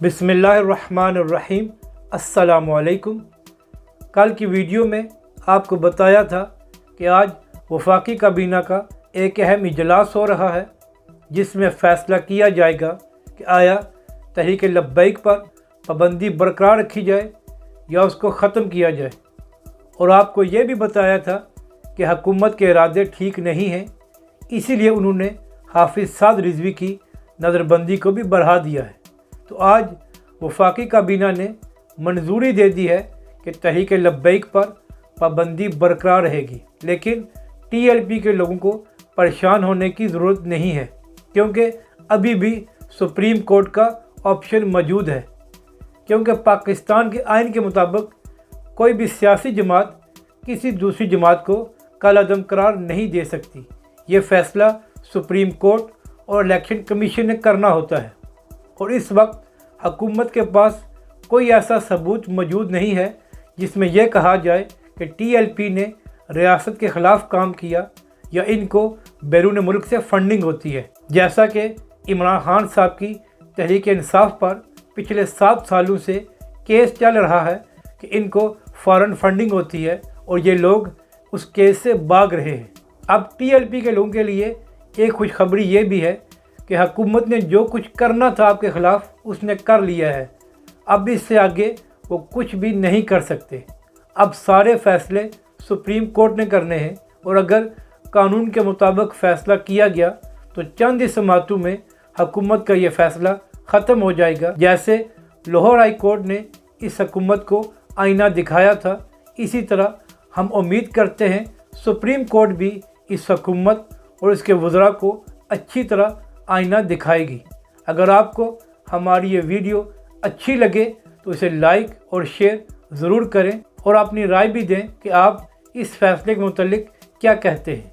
बिस्मिल्लाहिर्रहमानिर्रहीम। अस्सलामुअलैकुम। कल की वीडियो में आपको बताया था कि आज वफाकी काबीना का एक अहम इजलास हो रहा है जिसमें फ़ैसला किया जाएगा कि आया तहरीक लब्बैक पर पाबंदी बरकरार रखी जाए या उसको ख़त्म किया जाए। और आपको ये भी बताया था कि हुकूमत के इरादे ठीक नहीं हैं, इसीलिए उन्होंने हाफिज़ साद रिजवी की नज़रबंदी को भी बढ़ा दिया है। तो आज वफाकी काबीना ने मंजूरी दे दी है कि तहरीक लब्बैक पर पाबंदी बरकरार रहेगी, लेकिन TLP के लोगों को परेशान होने की ज़रूरत नहीं है क्योंकि अभी भी सुप्रीम कोर्ट का ऑप्शन मौजूद है। क्योंकि पाकिस्तान के आइन के मुताबिक कोई भी सियासी जमात किसी दूसरी जमात को कालादम करार नहीं दे सकती। ये फ़ैसला सुप्रीम कोर्ट और इलेक्शन कमीशन ने करना होता है और इस वक्त हुकूमत के पास कोई ऐसा सबूत मौजूद नहीं है जिसमें यह कहा जाए कि TLP ने रियासत के ख़िलाफ़ काम किया या इनको बैरून मुल्क से फंडिंग होती है। जैसा कि इमरान खान साहब की तहरीक इंसाफ पर पिछले 7 सालों से केस चल रहा है कि इनको फ़ॉरेन फंडिंग होती है और ये लोग उस केस से भाग रहे हैं। अब TLP के लोगों के लिए एक खुशखबरी ये भी है कि हुकूमत ने जो कुछ करना था आपके ख़िलाफ़ उसने कर लिया है। अब इससे आगे वो कुछ भी नहीं कर सकते। अब सारे फ़ैसले सुप्रीम कोर्ट ने करने हैं और अगर कानून के मुताबिक फ़ैसला किया गया तो चंद ही समातों में हुकूमत का ये फ़ैसला ख़त्म हो जाएगा। जैसे लाहौर हाई कोर्ट ने इस हुकूमत को आईना दिखाया था, इसी तरह हम उम्मीद करते हैं सुप्रीम कोर्ट भी इस हुकूमत और इसके वज़रा को अच्छी तरह आईना दिखाएगी। अगर आपको हमारी ये वीडियो अच्छी लगे तो इसे लाइक और शेयर ज़रूर करें और अपनी राय भी दें कि आप इस फैसले के मुतालिक क्या कहते हैं।